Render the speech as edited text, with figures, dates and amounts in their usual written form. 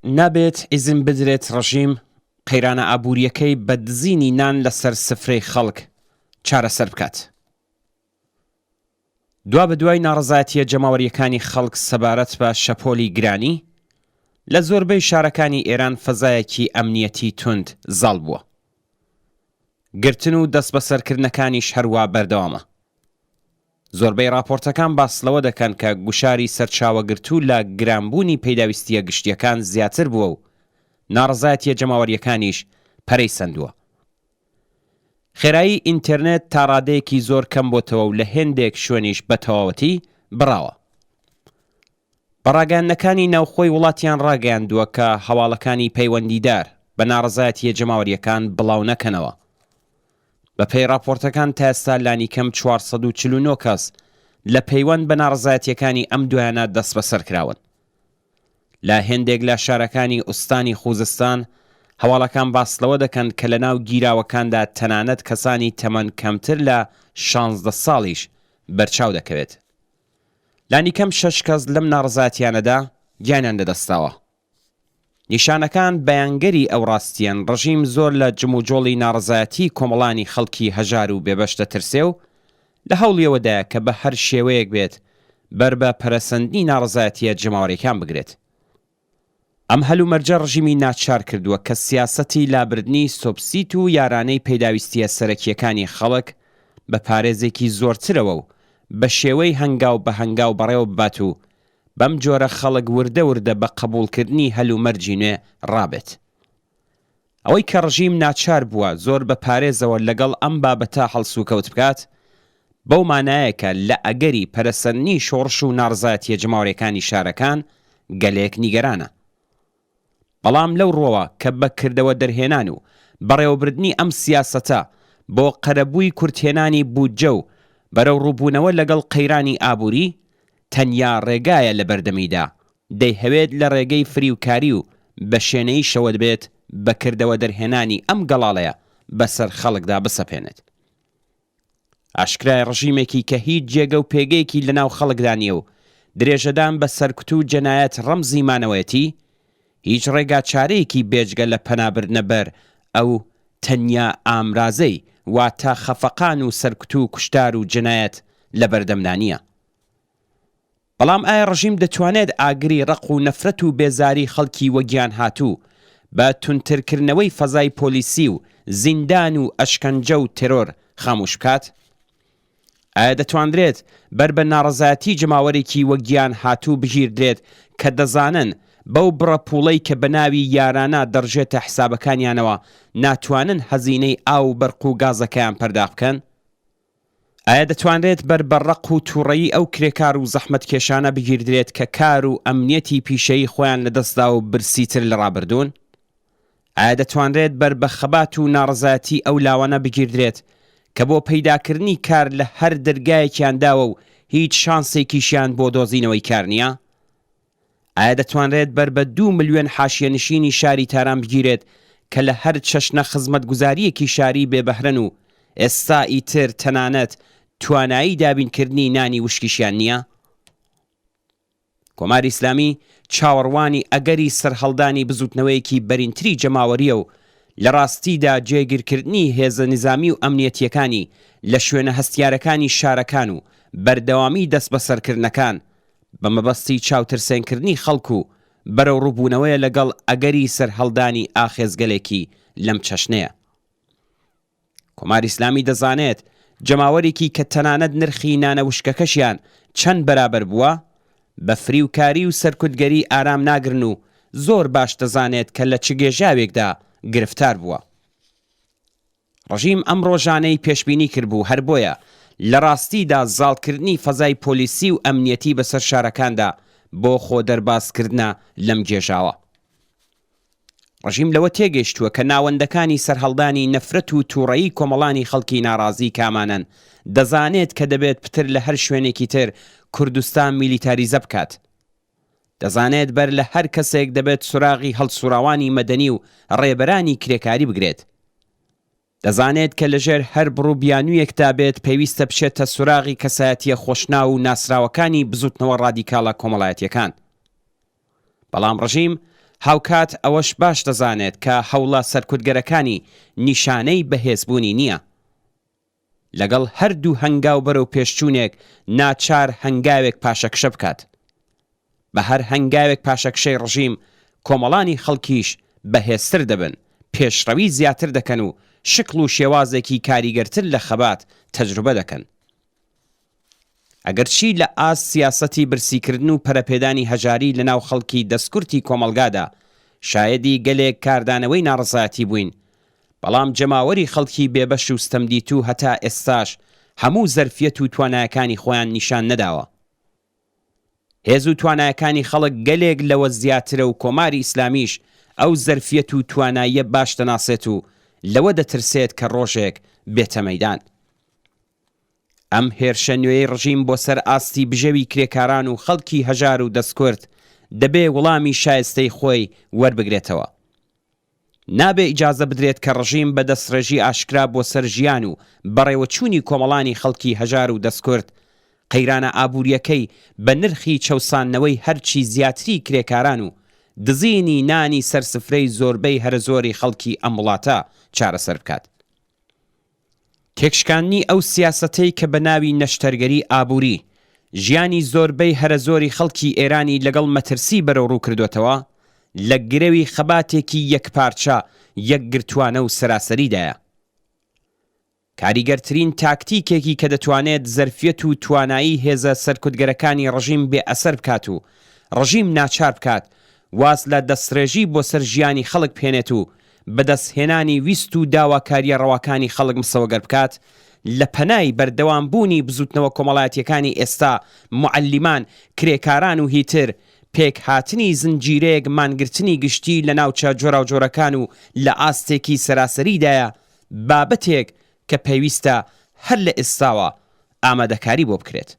نابێت ئیزن بدرێت ڕژیم قەیرانە ئابووریەکەی بە دزینی نان لەسەر سفرەی خەڵک چارەسەر بکات. دوا بە دوای ناڕەزایەتیە جەماوەریەکانی خەڵک سەبارەت بە شەپۆلی گرانی لە زۆربەی شارەکانی ئێران فەزایەکی ئەمنیەتی توند زاڵ بووە. گرتن و دەست بەسەرکردنەکانیش هەروە بەردەوامە. زۆربەی راپۆرتەکان باسلەوە دەکەن کە گوشاری سەرچاوەگرتو لە گرانبوونی پەیداویستیە گشتیەکان زیاتر بووە و ناڕەزایەتیە جەماوەریەکانیش پەرەی سەندووە. خێرایی ئینتەرنێت تا ڕادەیەکی زۆر کەم بۆتەوە و لە هێندێک شوێنیش بە تەواوەتی بڕاوە. بەڕاگەیاندنەکانی ناوخۆی وڵاتیان ڕاگەیاندووە کە هەواڵەکانی پەیوەندیدار بە ناڕەزایەتیە جەماوەریەکان بڵاو نەکەنەوە. بە پێی راپۆرتەکان تا ئێستا لانی کەم 449 کەس لە پەیوەند بە ناڕەزایەتیەکانی ئەم دوایانە دەست بەسەر کراون. لە هێندێک لە شارەکانی ئوستانی خوزستان هەواڵەکان باسلەوە دەکەن کە لە ناو گیراوەکاندا تەنانەت کەسانی تەمەن کەمتر لە 16 ساڵیش بەرچاو دەکەوێت. لانی کەم 6 کەس لەم ناڕەزایەتیانەدا گیانیان لەدەستاوە. نیشانەکان بەیانگەری ئەو ڕاستیان ڕژیم زۆر لە جموجۆڵی ناڕەزایەتی کۆمەڵانی خەڵکی هەژار و بێبەش دەترسێ و لە هەوڵیەوەدایە کە بە هەر شێوەیەک بێت بەر بە پەرەسەندنی ناڕەزایەتیە جەماوەریەکان بگرێت. ئەم هەلومەرجە ڕژیمی ناچار کردووە کە سیاسەتی لابردنی سۆبسیت و یارانەی پەیداویستیە سەرەکیەکانی خەڵک بە پارێزێکی زۆرترەوە و بە شێوەی هەنگاو بە هەنگاو بەڕێوە ببات و بەم جۆرە خەڵک وردە وردە بە قبولکردنی هەلومەرجی نوێ ڕابێت. ئەوەی کە ڕژیم ناچار بووە زۆر بە پارێزەوە لەگەڵ ئەم بابەتە هەڵسوکەوت بکات بەو مانایەکە لە ئەگەری پەرەسەندنی شۆڕش و ناڕەزایەتیە جەماوەریەکانی شارەکان گەلێک نیگەرانە. بەڵام لەو ڕۆوە کە بەکردەوە دەرهێنان و بەڕێوەبردنی ئەم سیاسەتە بۆ قەرەبووی کورتهێنانی بودجە و بەرەو ڕووبوونەوە لەگەڵ قەیرانی ئابووری تەنیا ڕێگایە لە بەردەمیدا دەیهەوێت لە ڕێگەی فریوکاری و بە شوێنەی شەوت بێت بەکردەوە دەرهێنانی ئەم گەڵاڵەیە بەسەر خەڵکدا بسەپێنێت. ئاشکرای ڕژیمێکی کە هیچ جێگە و پێگەیەکی لەناو خەڵکدا نییە و درێژەدان بە سەرکوت و جەنایەت ڕەمزی مانەوەیەتی هیچ ڕێگا چارەیەکی بێجگە لە پەنابردنە بەر ئەو تەنیا ئامرازەی واتە خەفەقان و سەرکوت و کوشتار و جەنایەت لە بەردەمدانیە. بەڵام ئایا ڕژیم دەتوانێت ئاگری ڕق و نەفرەت و بێزاری خەڵکی وەگیان هاتوو بە تونترکردنەوەی فەزای پۆلیسی و زیندان و ئەشکەنجە و تێرۆر خاموش بکات؟ ئایا دەتوانرێت بەر بە ناڕەزایەتی جەماوەرێکی وەگیان هاتوو بژیردرێت کە دەزانن بەو بڕەپوڵەی کە بە ناوی یارانە دەڕژێتە حسابەکانیانەوە ناتوانن هەزینەی ئاو بەرق و گازەکەیان پەرداخ بکەن؟ ئایا دەتوانرێت بەر بە ڕق و تووڕەیی ئەو کرێکار و زەحمەت کێشانە بگیردرێت کە کار و ئەمنیەتی پیشەیی خۆیان لەدەستدا و برسیتر لە ڕابردوون؟ ئایا دەتوانرێت بەر بە خەبات و ناڕەزایەتی ئەو لاوانە بگیردرێت کە بۆ پەیداکردنی کار لە هەر دەرگایەکیان داوە و هیچ شانسێکیشیان بۆ دۆزینەوەی کار نییە؟ ئایا دەتوانرێت بەر بە 2 ملیۆن حاشیەنشینی شاری تاران بگیرێت کە لە هەر چەشنە خزمەتگوزاریەکی شاری بێبەهرەن و ئێستا ئیتر تەنانەت توانایی دابینکردنی نانی وشکیشیان نییە؟ کۆماری ئیسلامی چاوەڕوانی ئەگەری سەرهەڵدانی بزوتنەوەیەکی بەرینتری جەماوەریە و لە ڕاستیدا جێگیرکردنی هێزە نظامی و ئەمنیەتیەکانی لە شوێنە هەستیارەکانی شارەکان و بەردەوامی دەست بەسەرکردنەکان بە مەبەستی چاوترسێنکردنی خەڵک و بەرەو ڕووبوونەوەیە لەگەڵ ئەگەری سەرهەڵدانی ئاخێزگەلێکی لەم چەشنەیە. کۆماری ئیسلامی دەزانێت جەماوەرێکی کە تەنانەت نرخی نانە وشکەکەشیان چەند بەرابەر بووە بە فریوکاری و سەرکوتگەری ئارام ناگرن و زۆر باش دەزانێت کە لە چ گێژاوێکدا گرفتار بووە. ڕژیم ئەم ڕۆژانەی پێشبینی کردبوو هەر بۆیە لە ڕاستیدا زاڵکردنی فەزای پۆلیسی و ئەمنیەتی بەسەر شارەکاندا بۆ خۆ دەرباسکردنە لەم گێژاوە. ڕژیم لەوە تێگەیشتووە کە ناوەندەکانی سەرهەڵدانی نەفرەت و تووڕەیی کۆمەڵانی خەڵکی ناڕازی کامانن دەزانێت کە دەبێت پتر لە هەر شوێنێکی تر کوردستان میلیتاریزە بکات. دەزانێت بەر لە هەر کەسێک دەبێت سوراغی هەڵسوراوانی مەدەنی و ڕێبەرانی کرێکاری بگرێت. دەزانێت کە لەژێر هەر بڕووبیانوویەکدا بێت پێویستە بچێتە سوراغی کەسایەتیە خۆشناو و ناسراوەکانی بزوتنەوە ڕادیکاڵە کۆمەڵایەتیەکان. بەڵام ڕژیم هاوکات ئەوەش باش دەزانێت کە هەوڵە سەرکوتگەرەکانی نیشانەی بەهێزبوونی نییە. لەگەڵ هەردوو هەنگاو بەرەو پێشچوونێک ناچار هەنگاوێک پاشەکشە بکات. بە هەر هەنگاوێک پاشەکشەی ڕژیم کۆمەڵانی خەڵکیش بەهێزتر دەبن، پێشڕەوی زیاتر دەکەن و شکل و شێوازێکی کاریگەرتر لە خەبات تەجروبە دەکەن. ئەگەرچی لە ئاست سیاسەتی برسیکردن و پەرەپێدانی هەژاری لە ناو خەڵکی دەستکورتی کۆمەلگادا شایەدی گەلێک کاردانەوەی ناڕزایەتی بووین، بەڵام جەماوەری خەڵکی بێبەش و ستەمدیت و هەتا ئێستاش هەموو زەرفیەت و توانایەکانی خۆیان نیشان نەداوە. هێز و توانایەکانی خەڵک گەلێک لەوە زیاترە و کۆماری ئیسلامیش ئەو زەرفیەت و تواناییە باش دەناسێت و لەوە دەترسێت کە ڕۆژێک بێتە مەیدان. ئەم هێرشە نوێی ڕژیم بۆ سەر ئاستی بژێوی کرێکاران و خەڵکی هەژار و دەستکورد دەبێ وەڵامی شایستەی خۆی وەربگرێتەوە. نابێ ئیجازە بدرێت کە ڕژیم بە دەستڕێژی ئاشکرا بۆ سەر ژیان و بەڕێوەچوونی کۆمەڵانی خەڵکی هەژار و دەستکورد قەیرانە ئابوووریەکەی بە نرخی چەوسانەوەی هەرچی زیاتری کرێکاران و دزینی نانی سەرسفرەی زۆربەی هەرە زۆری خەڵکی ئەم وڵاتە چارەسەر بکات. تێکشکاندنی ئەو سیاسەتەی کە بە ناوی نەشتەرگەری ئابووری ژیانی زۆربەی هەرە زۆری خەڵکی ئێرانی لەگەڵ مەترسی بەرەو ڕوو کردوێتەوە لە گرەوی خەباتێکی یەکپارچە یەکگرتوانە و سەراسەریدایە. کاریگەرترین تاکتیکێکی کە دەتوانێت زەرفیەت و توانایی هێزە سەرکوتگەرەکانی ڕژیم بێ ئەسەر بکات و ڕژیم ناچار بکات واز لە دەستڕێژی بۆ سەر ژیانی خەڵک پێنێت و بەدەستهێنانی ویست و داواکاریە ڕەواکانی خەڵک مسەوەگەر بکات لە پەنای بەردەوامبوونی بزوتنەوە کۆمەڵایەتیەکانی ئێستا موعەلیمان، کرێکاران و هیتر پێک هاتنی زنجیرەیەک مانگرتنی گشتی لە ناوچە جۆرا و جۆرەکان و لە ئاستێکی سەراسەریدایە بابەتێک کە پێویستە هەر لە ئێستاوە ئامادەکاری بۆ بکرێت.